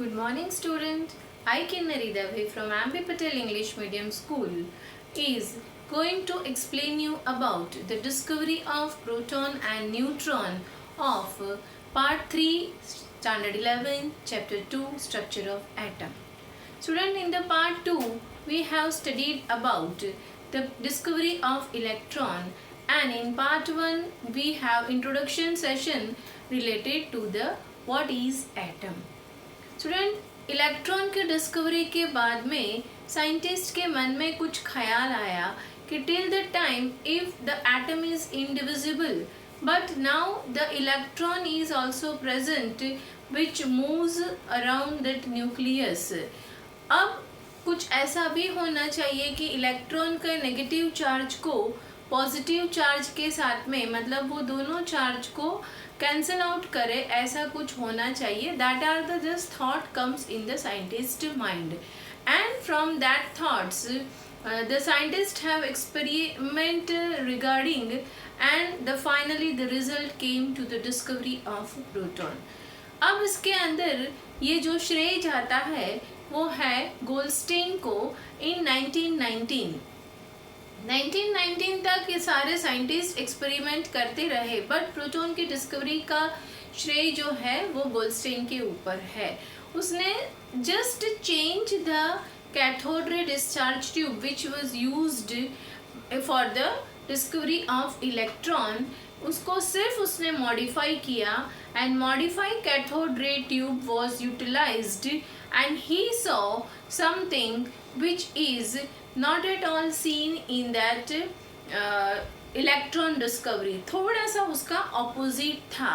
Good morning, student. I, Kinnari Dave from Ambi Patel English Medium School, is going to explain you about the discovery of proton and neutron of Part 3, Standard 11, Chapter 2, Structure of Atom. Student, in the Part 2, we have studied about the discovery of electron, and in Part 1, we have introduction session related to the what is atom. Student, electron की discovery के बाद में scientist के मन में कुछ ख्याल आया कि till the time if the atom is indivisible but now the electron is also present which moves around that nucleus. अब कुछ ऐसा भी होना चाहिए कि इलेक्ट्रॉन का नेगेटिव चार्ज को पॉजिटिव चार्ज के साथ में, मतलब वो दोनों चार्ज को कैंसल आउट करे, ऐसा कुछ होना चाहिए. That are the just thought comes in the scientist mind, and from that thoughts the scientist have experiment regarding, and the finally the result came to the discovery of proton. अब इसके अंदर ये जो श्रेय जाता है वो है गोल्डस्टीन को इन 1919 तक ये सारे साइंटिस्ट एक्सपेरिमेंट करते रहे, बट प्रोटॉन की डिस्कवरी का श्रेय जो है वो गोल्डस्टीन के ऊपर है. उसने just change the cathode ray discharge tube which was used for the discovery of electron. उसको सिर्फ उसने मॉडिफाई किया, and modified cathode ray tube was utilised, and he saw something which is not at all seen in that electron discovery. थोड़ा सा उसका opposite था.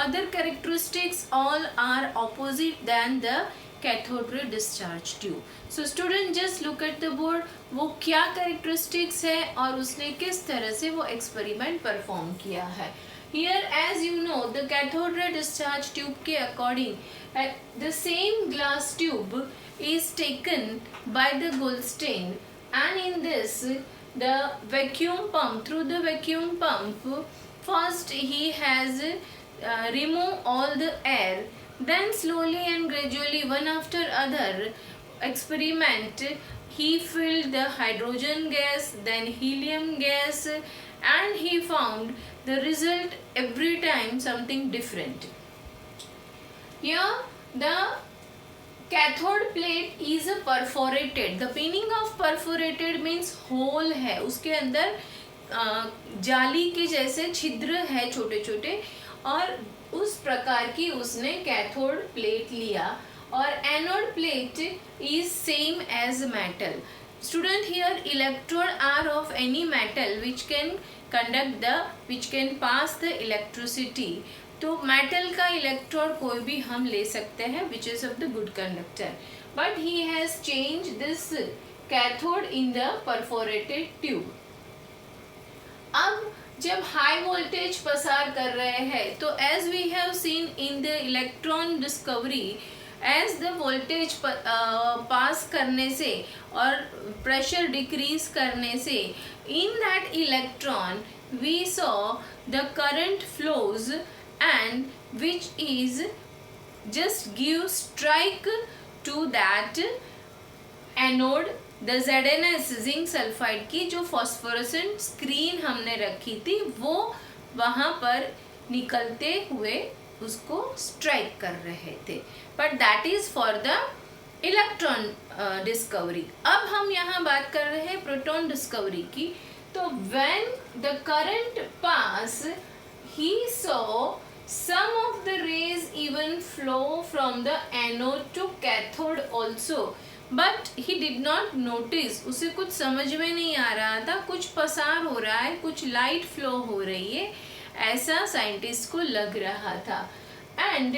Other characteristics all are opposite than the cathode ray discharge tube. So student, just look at the board. वो क्या characteristics है और उसने किस तरह से वो experiment perform किया है. Here, as you know, the cathode ray discharge tube के according, the same glass tube is taken by the Goldstein, and in this the vacuum pump, through the vacuum pump, first he has remove all the air, then slowly and gradually one after other experiment he filled the hydrogen gas, then helium gas, and he found the result every time something different. Here the cathode plate is perforated. The meaning of perforated means hole है, उसके अंदर जाली के जैसे छिद्र है छोटे छोटे, और उस प्रकार की उसने कैथोड प्लेट लिया. और anode plate is same as metal. Student, here electrode are of any metal which can pass the electricity. तो मेटल का इलेक्ट्रोड कोई भी हम ले सकते हैं which is of the good conductor, but he has change this cathode in the perforated tube. अब जब हाई वोल्टेज पसार कर रहे हैं तो as we have seen in the electron discovery, as the voltage pass करने से और प्रेशर डिक्रीज करने से in that electron we saw the current flows, and which is just give strike to that anode. the ZnS zinc sulphide की जो phosphorescent screen हमने रखी थी वो वहाँ पर निकलते हुए उसको स्ट्राइक कर रहे थे, but that is for the electron discovery. अब हम यहाँ बात कर रहे हैं प्रोटॉन डिस्कवरी की. तो when the current pass he saw some of the rays even flow from the anode to cathode also, but he did not notice. उसे कुछ समझ में नहीं आ रहा था, कुछ पसार हो रहा है, कुछ लाइट फ्लो हो रही है, ऐसा साइंटिस्ट को लग रहा था. And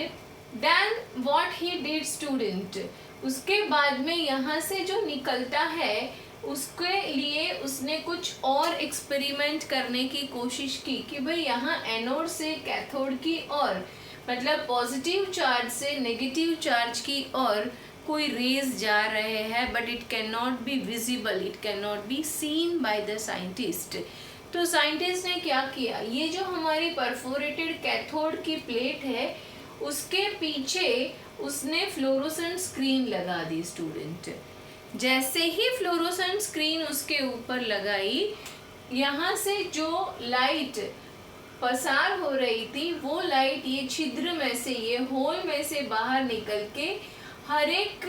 then what he did student, उसके बाद में यहाँ से जो निकलता है उसके लिए उसने कुछ और एक्सपेरिमेंट करने की कोशिश की कि भाई यहाँ एनोड से कैथोड की और, मतलब पॉजिटिव चार्ज से नेगेटिव चार्ज की और कोई रेज जा रहे हैं, but it can not be visible, it can not be seen by the scientist. तो साइंटिस्ट ने क्या किया, ये जो हमारी परफोरेटेड कैथोड की प्लेट है उसके पीछे उसने फ्लोरोसेंट स्क्रीन लगा दी स्टूडेंट। जैसे ही फ्लोरोसेंट स्क्रीन उसके ऊपर लगाई, यहाँ से जो लाइट पसार हो रही थी वो लाइट ये छिद्र में से, ये होल में से बाहर निकल के हर एक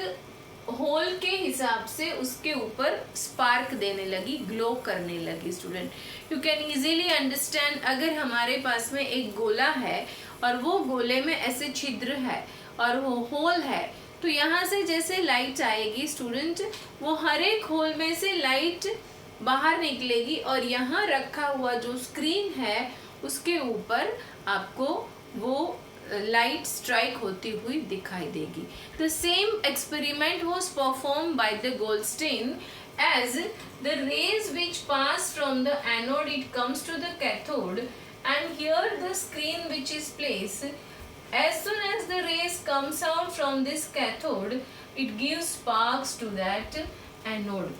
होल के हिसाब से उसके ऊपर स्पार्क देने लगी, ग्लो करने लगी। Student you can easily understand, अगर हमारे पास में एक गोला है और वो गोले में ऐसे छिद्र है और वो होल है, तो यहाँ से जैसे लाइट आएगी स्टूडेंट, वो हर एक होल में से लाइट बाहर निकलेगी और यहाँ रखा हुआ जो स्क्रीन है उसके ऊपर आपको वो लाइट स्ट्राइक होती हुई दिखाई देगी। The same experiment was performed by the Goldstein, as the rays which pass from the anode, it comes to the cathode, and here the screen which is placed, as soon as the rays comes out from this cathode, it gives sparks to that anode,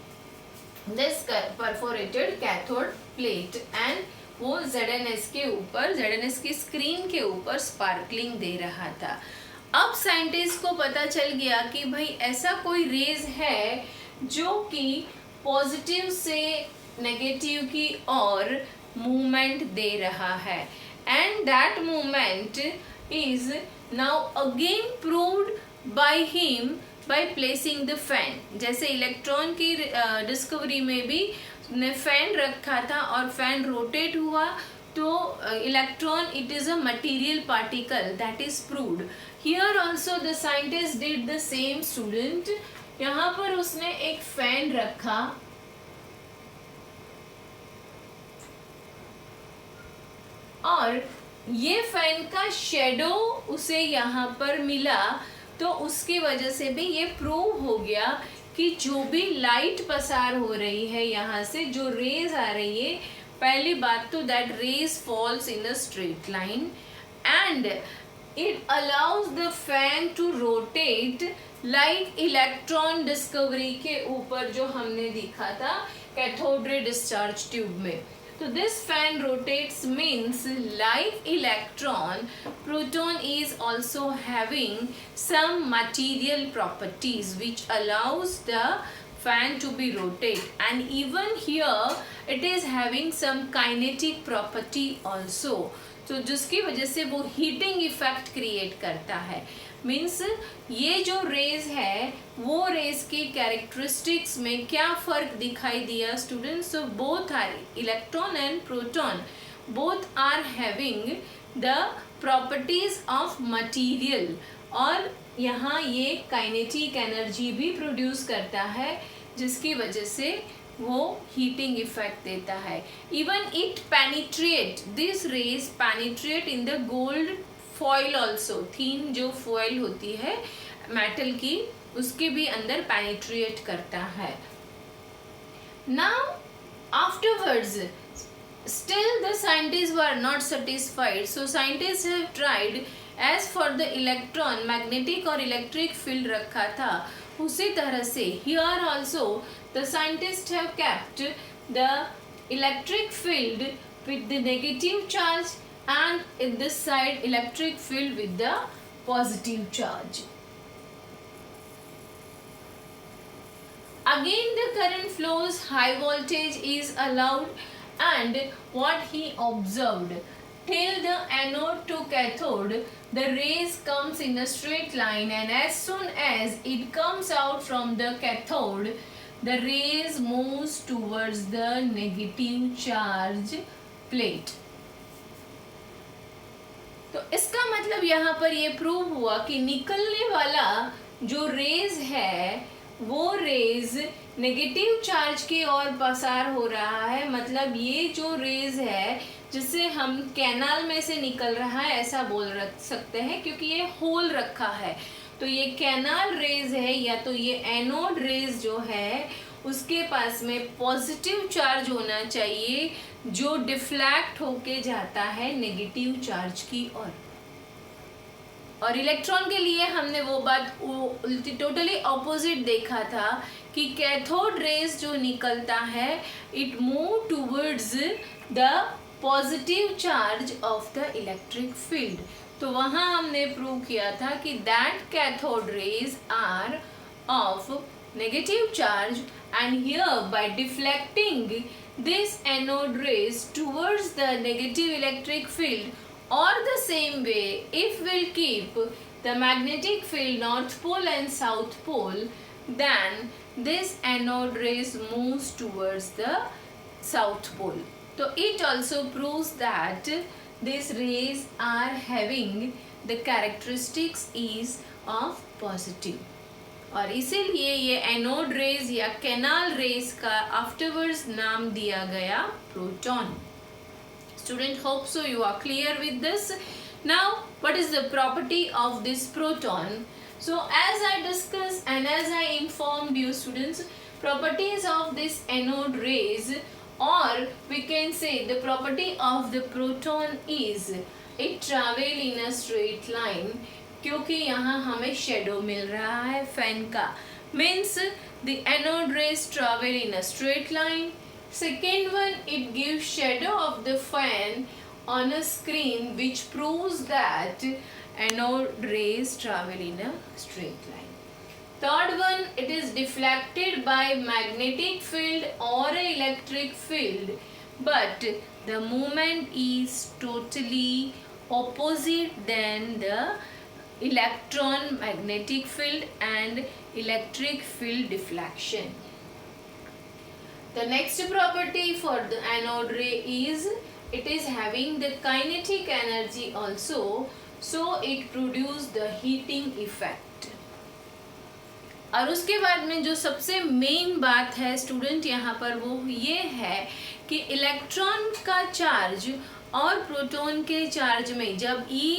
this perforated cathode plate, and वो ZNS के ऊपर, ZNS की screen के ऊपर sparkling दे रहा था। अब scientist को पता चल गया कि भाई ऐसा कोई रेज है जो कि पॉजिटिव से नेगेटिव की ओर मूवमेंट दे रहा है, and that movement is now again proved by him by placing the fan. जैसे इलेक्ट्रॉन की डिस्कवरी में भी ने फैन रखा था और फैन रोटेट हुआ, तो electron it is a material particle, that is proved. Here also the scientist did the same student. यहाँ पर उसने एक फैन रखा और ये फैन का शेडो उसे यहाँ पर मिला, तो उसकी वजह से भी ये प्रूव हो गया कि जो भी लाइट पसार हो रही है, यहाँ से जो रेज आ रही है, पहली बात तो that rays falls in a straight line and it allows the fan to rotate like electron discovery के ऊपर जो हमने देखा था कैथोड रे डिस्चार्ज ट्यूब में। So this fan rotates means like electron, proton is also having some material properties which allows the fan to be rotate, and even here it is having some kinetic property also, तो जिसकी वजह से वो heating effect create करता है। Means ये जो raise है वो रेज की कैरेक्टरिस्टिक्स में क्या फर्क दिखाई दिया students? So both are, electron and proton both are having the properties of material, और यहाँ ये काइनेटिक एनर्जी भी प्रोड्यूस करता है जिसकी वजह से वो हीटिंग इफेक्ट देता है। Even it penetrate, this rays penetrate in the gold foil also, thin जो फॉइल होती है मेटल की उसके भी अंदर पेनिट्रेट करता है। Now afterwards still the scientists were not satisfied, so scientists have tried, as for the electron magnetic और electric field रखा था उसी तरह से here also the scientists have kept the electric field with the negative charge and in this side electric field with the positive charge. Again the current flows, high voltage is allowed, and what he observed, till the anode to cathode the rays comes in a straight line, and as soon as it comes out from the cathode the rays moves towards the negative charge plate. तो इसका मतलब यहाँ पर ये prove हुआ कि निकलने वाला जो रेज है वो रेज नेगेटिव चार्ज की ओर पसार हो रहा है। मतलब ये जो रेज है जिसे हम कैनाल में से निकल रहा है ऐसा बोल सकते हैं, क्योंकि ये होल रखा है तो ये कैनाल रेज है, या तो ये एनोड रेज जो है उसके पास में पॉजिटिव चार्ज होना चाहिए जो डिफ्लेक्ट होके जाता है नेगेटिव चार्ज की ओर। और इलेक्ट्रॉन के लिए हमने वो बात टोटली ऑपोजिट देखा था कि कैथोड रेज जो निकलता है it move towards the positive charge of the electric field. तो वहाँ हमने प्रूव किया था कि that cathode rays are of negative charge, and here by deflecting this anode rays towards the negative electric field, or the same way if we'll keep the magnetic field north pole and south pole, then this anode rays moves towards the south pole. So it also proves that these rays are having the characteristics is of positive, और इसीलिए ये anode rays या canal rays का afterwards नाम दिया गया proton. Student, hope so you are clear with this. Now what is the property of this proton? So as I discuss and as I informed you students, properties of this anode rays, और we can say the property of the proton is it travel in a straight line, क्योंकि यहाँ हमें shadow मिल रहा है fan का, means the anode rays travel in a straight line. Second one, it gives shadow of the fan on a screen which proves that anode rays travel in a straight line. Third one, it is deflected by magnetic field और electric field, but the movement is totally opposite than the electron magnetic field and electric field deflection. The next property for the anode ray is it is having the kinetic energy also, so it produce the heating effect. और उसके बाद में जो सबसे main बात है student यहाँ पर वो ये है कि इलेक्ट्रॉन का चार्ज और प्रोटॉन के चार्ज में जब E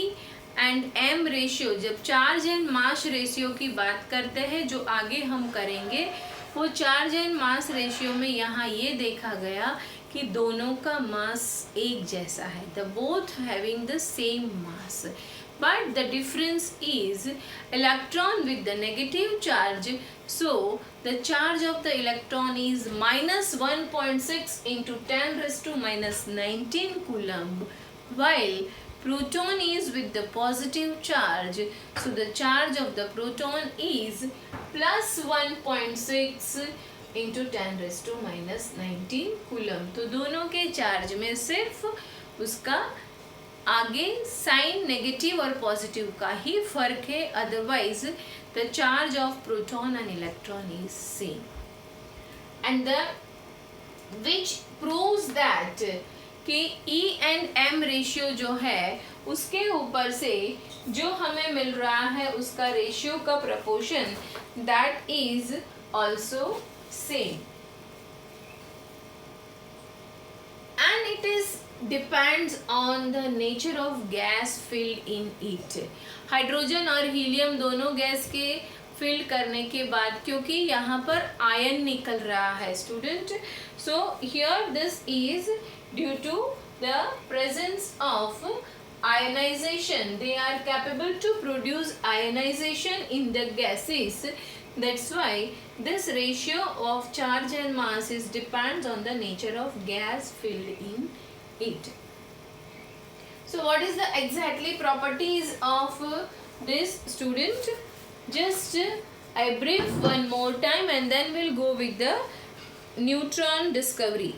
एंड M रेशियो, जब चार्ज एंड मास रेशियो की बात करते हैं जो आगे हम करेंगे, वो चार्ज एंड मास रेशियो में यहाँ ये देखा गया कि दोनों का मास एक जैसा है, the both having the same mass, but the difference is electron with the negative charge, so the charge of the electron is minus 1.6 into 10 raised to minus 19 coulomb, while proton is with the positive charge, so the charge of the proton is plus 1.6 into 10 raised to minus 19 coulomb. तो दोनों के charge में सिर्फ उसका आगे sign negative और positive का ही फर्क है, otherwise the charge of proton and electron is same, and the which proves that कि E एंड M रेशियो जो है उसके ऊपर से जो हमें मिल रहा है उसका रेशियो का proportion that is also same, and it is depends on the nature of gas filled in it. Hydrogen और हीलियम दोनों गैस के फिल करने के बाद, क्योंकि यहाँ पर आयन निकल रहा है student, so here this is due to the presence of ionization. They are capable to produce ionization in the gases. That's why this ratio of charge and mass is depends on the nature of gas filled in it. So what is the exactly properties of this student? Just I brief one more time and then we'll go with the neutron discovery.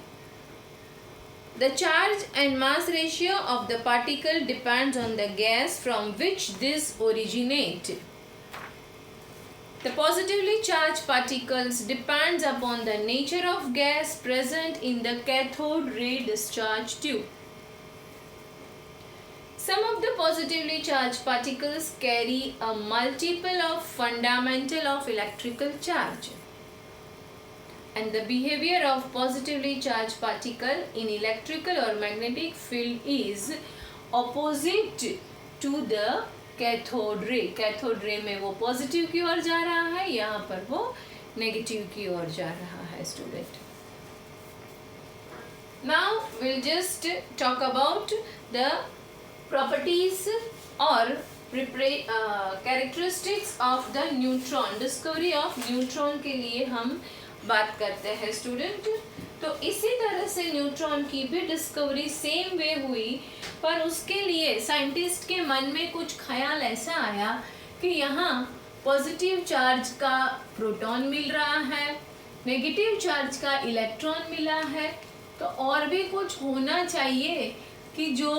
The charge and mass ratio of the particle depends on the gas from which this originate. The positively charged particles depends upon the nature of gas present in the cathode ray discharge tube. Some of the positively charged particles carry a multiple of fundamental of electrical charge, and the behavior of positively charged particle in electrical or magnetic field is opposite to the cathode ray. Cathode ray में वो positive की ओर जा रहा है, यहाँ पर वो negative की ओर जा रहा है student. Now we'll just talk about the properties or characteristics of the neutron. Discovery of neutron के लिए हम बात करते हैं स्टूडेंट. तो इसी तरह से न्यूट्रॉन की भी डिस्कवरी सेम वे हुई पर उसके लिए साइंटिस्ट के मन में कुछ ख्याल ऐसा आया कि यहाँ पॉजिटिव चार्ज का प्रोटॉन मिल रहा है, नेगेटिव चार्ज का इलेक्ट्रॉन मिला है, तो और भी कुछ होना चाहिए कि जो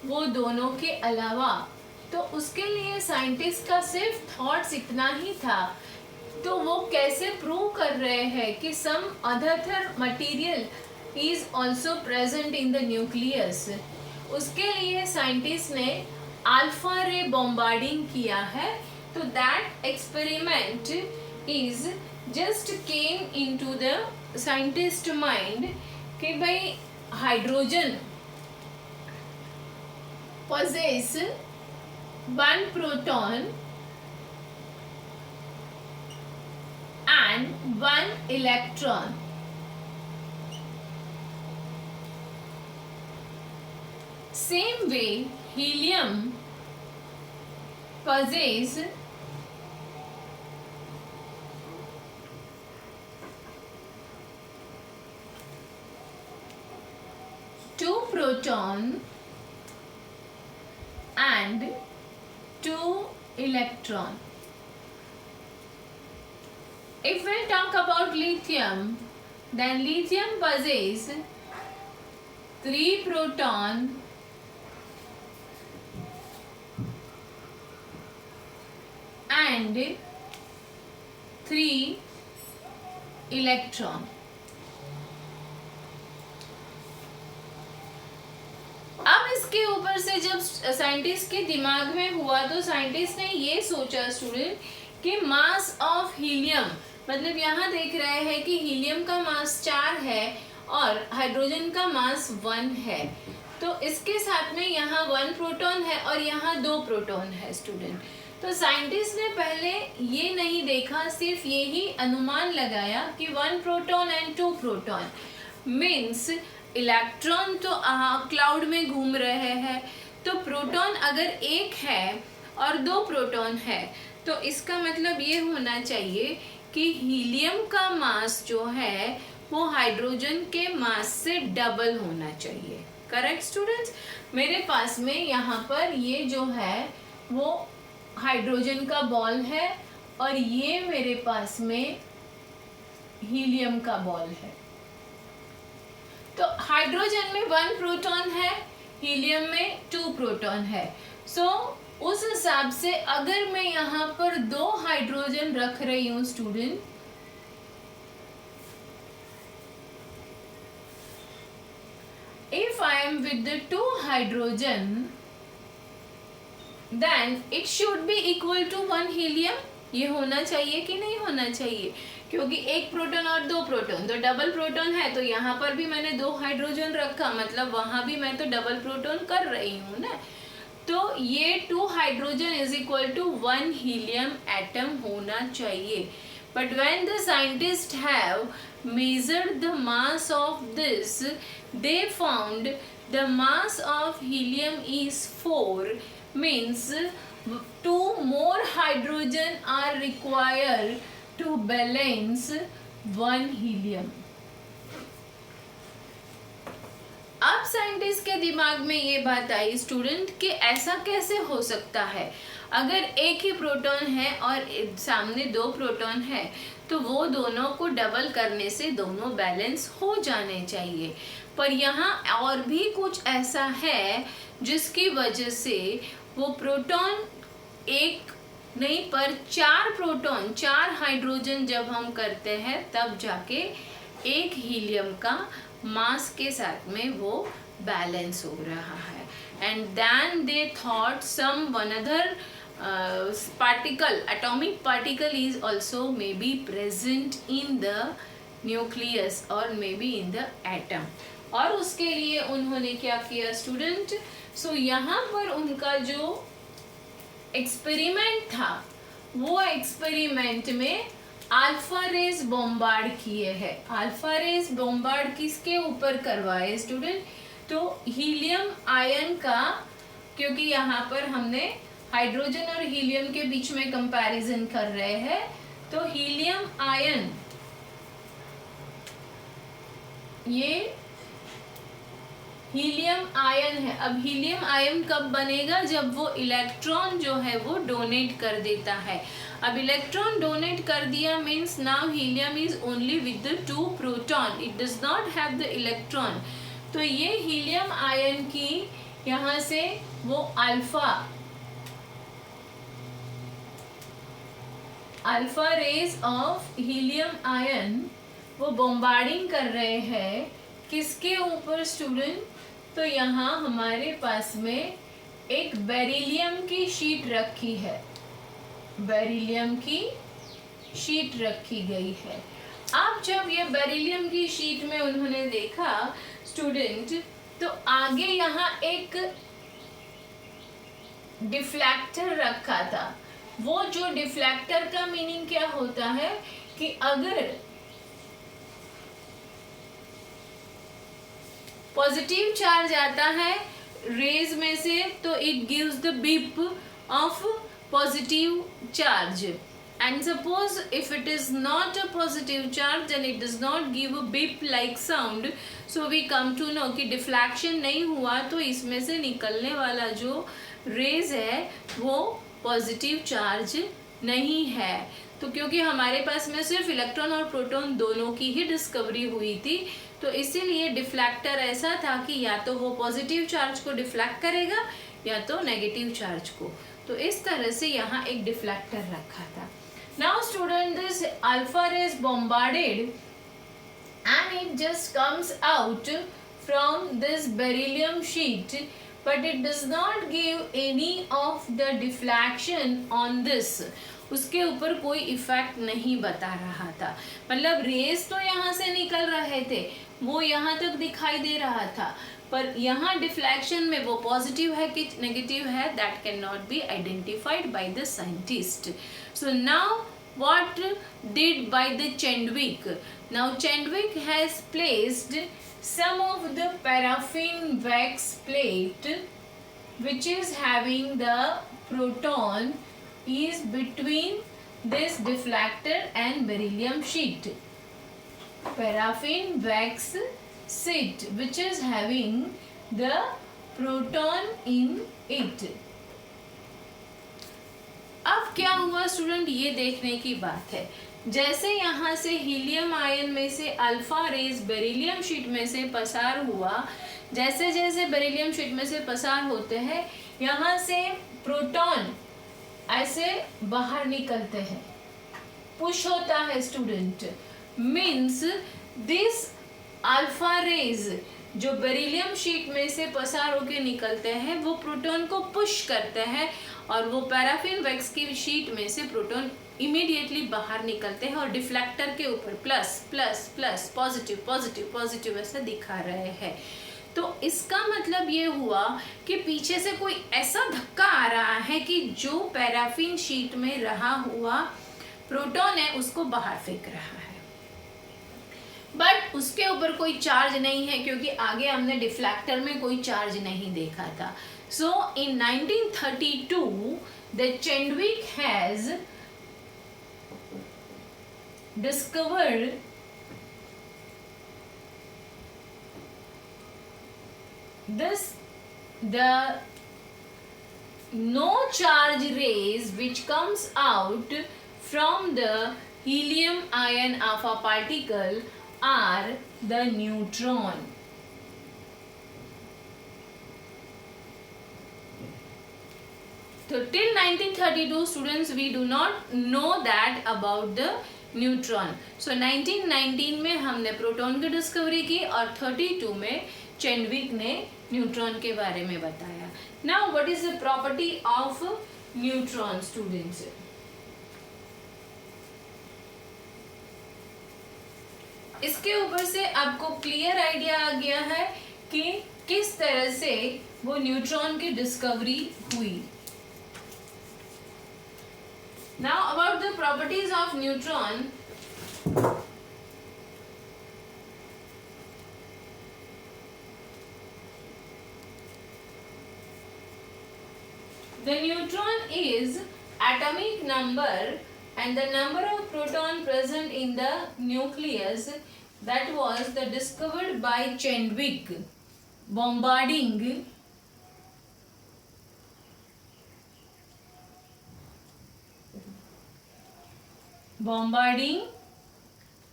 वो दोनों के अलावा। तो उसके लिए साइंटिस्ट का सिर्फ थॉट्स इतना ही था। तो वो कैसे प्रूव कर रहे हैं कि some other material is also present in the nucleus. उसके लिए साइंटिस्ट ने अल्फा रे बॉम्बार्डिंग किया है। तो that experiment is just came into the scientist mind कि भाई hydrogen possess one proton and one electron. Same way, helium possess two proton and two electron. If we talk about lithium, then lithium possess 3 proton and 3 electron. अब इसके ऊपर से जब scientist के दिमाग में हुआ तो साइंटिस्ट ने ये सोचा स्टूडेंट कि मास ऑफ हीलियम, मतलब यहाँ देख रहे हैं कि हीलियम का मास 4 है और हाइड्रोजन का मास 1 है। तो इसके साथ में यहाँ 1 प्रोटॉन है और यहाँ 2 प्रोटॉन है स्टूडेंट। तो साइंटिस्ट ने पहले ये नहीं देखा, सिर्फ यही अनुमान लगाया कि 1 proton and 2 proton means electron तो क्लाउड में घूम रहे हैं, तो प्रोटॉन अगर 1 है और 2 प्रोटॉन है तो इसका मतलब ये होना चाहिए कि हीलियम का मास जो है वो हाइड्रोजन के मास से डबल होना चाहिए। Correct students? मेरे पास में यहाँ पर ये जो है वो हाइड्रोजन का बॉल है और ये मेरे पास में हीलियम का बॉल है। तो हाइड्रोजन में 1 प्रोटॉन है, हीलियम में 2 प्रोटॉन है। सो उस हिसाब से अगर मैं यहाँ पर 2 हाइड्रोजन रख रही हूँ student, if I am with the 2 hydrogen then it should be equal to 1 helium। ये होना चाहिए कि नहीं होना चाहिए? क्योंकि 1 प्रोटॉन और 2 प्रोटॉन तो डबल प्रोटॉन है, तो यहाँ पर भी मैंने 2 हाइड्रोजन रखा, मतलब वहां भी मैं तो डबल प्रोटॉन कर रही हूँ ना। तो ये 2 hydrogen is equal to 1 helium atom होना चाहिए। But when the scientist have measured the mass of this, they found the mass of helium is 4, means 2 more hydrogen are required to balance 1 helium। अब scientist के दिमाग में ये बात I student कि ऐसा कैसे हो सकता है, अगर एक ही प्रोटॉन है और सामने 2 प्रोटॉन है तो वो दोनों को डबल करने से दोनों बैलेंस हो जाने चाहिए। पर यहाँ और भी कुछ ऐसा है जिसकी वजह से वो प्रोटॉन 1 नहीं पर 4 प्रोटॉन 4 हाइड्रोजन जब हम करते हैं तब जाके 1 हीलियम का मास के साथ में वो बैलेंस हो रहा है। And then they thought some one other particle, atomic particle is also may be present in the nucleus or maybe in the atom। और उसके लिए उन्होंने क्या किया स्टूडेंट? सो यहाँ पर उनका जो एक्सपेरिमेंट था वो एक्सपेरिमेंट में अल्फा रेज बॉम्बार्ड किए हैं। अल्फा रेज बॉम्बार्ड किसके ऊपर करवाए स्टूडेंट? तो हीलियम आयन का, क्योंकि यहाँ पर हमने हाइड्रोजन और हीलियम के बीच में कंपैरिजन कर रहे हैं, तो हीलियम आयन ये हीलियम आयन है। अब हीलियम आयन कब बनेगा? जब वो इलेक्ट्रॉन जो है वो डोनेट कर देता है। अब इलेक्ट्रॉन डोनेट कर दिया means now helium is only with the 2 proton, it does not have the electron. तो ये हीलियम आयन की यहाँ से वो alpha rays of helium ion वो बॉम्बार्डिंग कर रहे हैं किसके ऊपर स्टूडेंट? तो यहाँ हमारे पास में एक बेरिलियम की शीट रखी है, बेरिलियम की शीट रखी गई है। अब जब ये बेरिलियम की शीट में उन्होंने देखा स्टूडेंट, तो आगे यहाँ एक डिफ्लेक्टर रखा था। वो जो डिफ्लेक्टर का मीनिंग क्या होता है कि अगर पॉजिटिव चार्ज आता है रेज में से तो it gives the beep of positive charge, and suppose if it is not a positive charge then it does not give a beep like sound, so we come to know कि deflection नहीं हुआ तो इसमें से निकलने वाला जो raise है वो पॉजिटिव चार्ज नहीं है। तो क्योंकि हमारे पास में सिर्फ इलेक्ट्रॉन और प्रोटॉन दोनों की ही डिस्कवरी हुई थी, तो इसीलिए डिफ्लेक्टर ऐसा था कि या तो वो पॉजिटिव चार्ज को डिफ्लेक्ट करेगा या तो नेगेटिव चार्ज को। तो इस तरह से यहाँ एक डिफ्लेक्टर रखा था। Now student, this alpha ray is bombarded and it just comes out from this beryllium sheet, but it does not give any of the deflection on this. उसके ऊपर कोई इफेक्ट नहीं बता रहा था। मतलब रेज तो यहाँ से निकल रहे थे, वो यहाँ तक दिखाई दे रहा था, पर यहाँ डिफ्लेक्शन में वो पॉजिटिव है कि नेगेटिव है, that can not be identified by the scientist. So now what did by the Chadwick? Now Chadwick has placed some of the paraffin wax plate which is having the proton is between this deflector and beryllium sheet. Paraffin wax sheet which is having the proton in it. अब क्या हुआ student, ये देखने की बात है। जैसे यहाँ से हीलियम आयन में से अल्फा रेज बेरिलियम शीट में से पसार हुआ, जैसे जैसे बेरिलियम शीट में से पसार होते हैं यहाँ से प्रोटॉन ऐसे बाहर निकलते हैं, पुश होता है student. Means this alpha rays जो बेरिलियम शीट में से पसार होके निकलते हैं वो प्रोटॉन को पुश करते हैं और वो पैराफिन वैक्स की शीट में से प्रोटॉन इमीडिएटली बाहर निकलते हैं और डिफ्लेक्टर के ऊपर plus plus plus positive positive positive ऐसा दिखा रहे हैं। तो इसका मतलब ये हुआ कि पीछे से कोई ऐसा धक्का आ रहा है कि जो पैराफिन शीट में रहा हुआ प्रोटॉन है उसको बाहर फेंक रहा है, बट उसके ऊपर कोई चार्ज नहीं है क्योंकि आगे हमने डिफ्लेक्टर में कोई चार्ज नहीं देखा था। सो इन 1932 the Chadwick has discovered this the no charge rays which comes out from the helium ion of a particle are the neutron. So till 1932 students we do not know that about the neutron. So 1919 में हमने proton की discovery की और 32 में Chadwick ने neutron के बारे में बताया। Now what is the property of neutron students? इसके ऊपर से आपको क्लियर आइडिया आ गया है कि किस तरह से वो न्यूट्रॉन की डिस्कवरी हुई। Now about the properties of neutron. The neutron is atomic number and the number of proton present in the nucleus that was the discovered by Chadwick. bombarding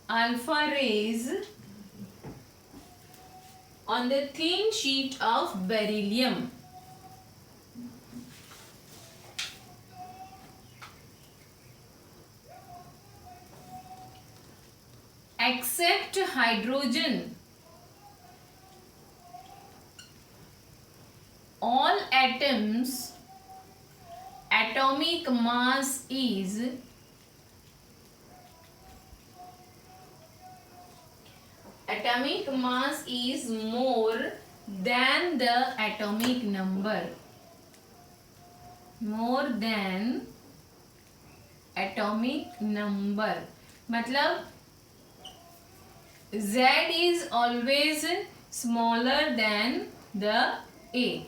alpha rays on the thin sheet of beryllium. Except hydrogen, all atoms' atomic mass is more than the atomic number. More than atomic number. मतलब Z is always smaller than the A.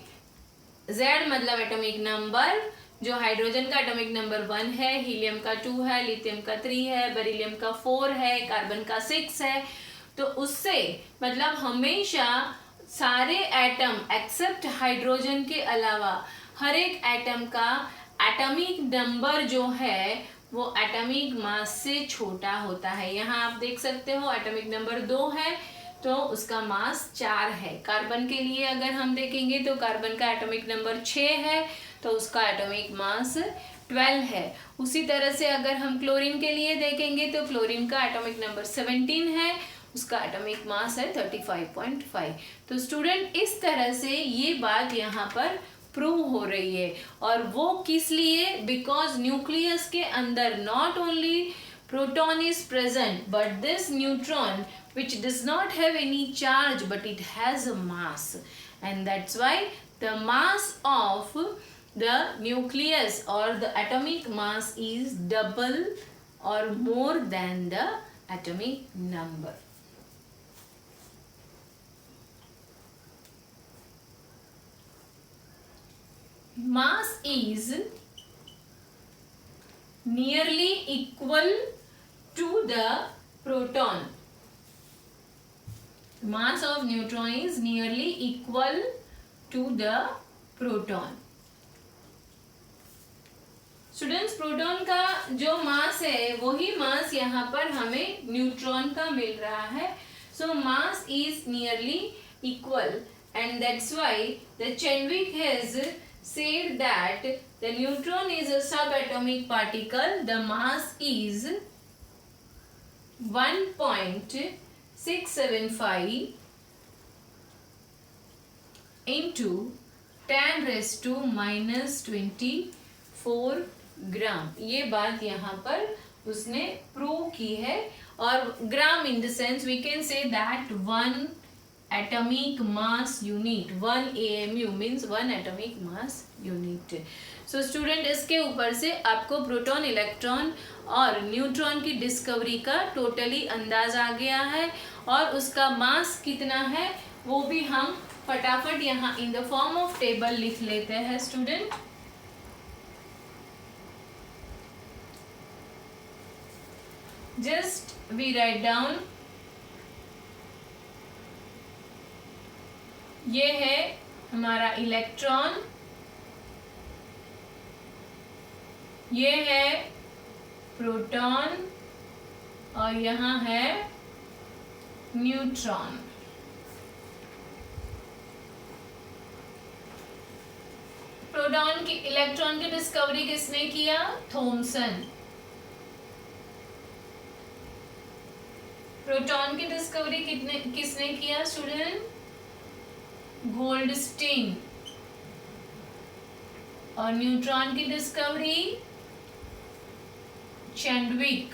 Z मतलब atomic number, जो hydrogen का atomic number 1 है, helium का 2 है, lithium का 3 है, beryllium का 4 है, कार्बन का 6 है. तो उससे मतलब हमेशा सारे एटम एक्सेप्ट हाइड्रोजन के अलावा हर एक एटम का एटॉमिक नंबर जो है वो एटॉमिक मास से छोटा होता है. यहाँ आप देख सकते हो एटॉमिक नंबर 2 है तो उसका मास 4 है. कार्बन के लिए अगर हम देखेंगे तो कार्बन का एटॉमिक नंबर 6 है तो उसका एटॉमिक मास 12 है. उसी तरह से अगर हम क्लोरीन के लिए देखेंगे तो क्लोरीन का एटॉमिक नंबर 17 है, उसका एटॉमिक मास है 35.5. तो स्टूडेंट इस तरह से ये बात यहाँ पर प्रूव हो रही है. और वो किस लिए? बिकॉज न्यूक्लियस के अंदर not only proton is present but this neutron which does not have any charge but it has a mass, and that's why the mass of the nucleus or the atomic mass is double or more than the atomic number. Mass is nearly equal to the proton. Mass of neutron is nearly equal to the proton. Students proton का जो मास है वही मास यहाँ पर हमें neutron का मिल रहा है. So mass is nearly equal and that's why the Chadwick has said that the neutron is a subatomic particle. The mass is 1.675 into 10 raised to minus 24 gram. ये बात यहाँ पर उसने प्रूव की है. और gram in the sense we can say that 1 atomic mass unit, 1 AMU means 1 atomic mass unit. So student इसके ऊपर से आपको प्रोटॉन, इलेक्ट्रॉन और न्यूट्रॉन की डिस्कवरी का टोटली अंदाज आ गया है. और उसका मास कितना है वो भी हम फटाफट यहाँ in the form of table लिख लेते हैं student. Just we write down. ये है हमारा इलेक्ट्रॉन, ये है प्रोटॉन और यहाँ है न्यूट्रॉन. प्रोटॉन की इलेक्ट्रॉन की डिस्कवरी किसने किया? थॉमसन. प्रोटॉन की डिस्कवरी किसने किया स्टूडेंट? गोल्डस्टीन. और न्यूट्रॉन की डिस्कवरी चैडविक.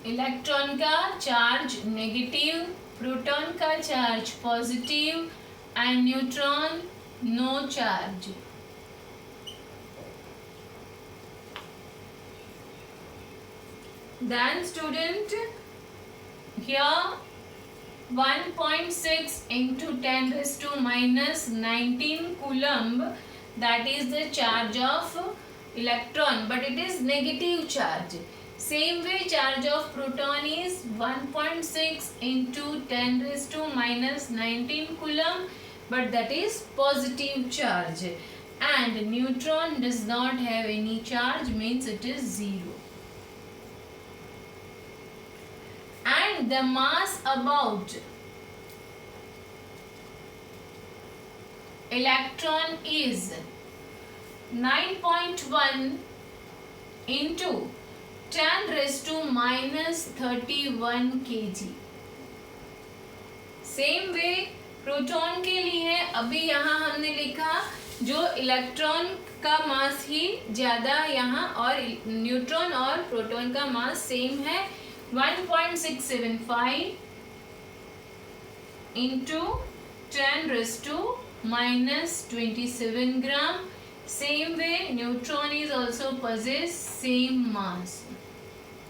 इलेक्ट्रॉन का चार्ज नेगेटिव, प्रोटॉन का charge positive and neutron no charge. Then student here 1.6 into 10 raised to minus 19 coulomb that is the charge of electron, but it is negative charge. Same way charge of proton is 1.6 into 10 raised to minus 19 coulomb, but that is positive charge. And neutron does not have any charge, means it is 0. And the mass about electron is 9.1 into 10 raised to minus 31 kg. Same way proton के लिए अभी यहाँ हमने लिखा जो electron का मास ही ज़्यादा यहाँ, और न्यूट्रॉन और प्रोटॉन का मास सेम है 1.675 into 10 raised to minus 27 gram. Same way neutron is also possess same mass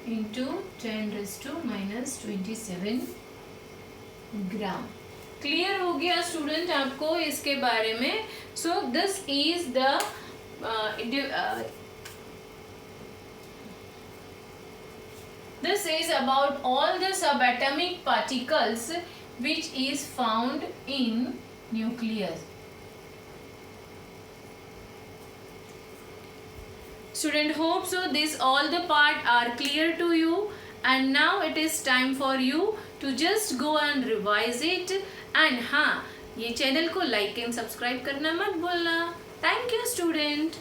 into 10 raised to minus 27 gram. Clear हो गया स्टूडेंट आपको इसके बारे में? So this is the this is about all the subatomic particles which is found in nucleus. Student, hope so this all the part are clear to you, and now it is time for you to just go and revise it. And हाँ, ये channel को like and subscribe करना मत भूलना. Thank you student.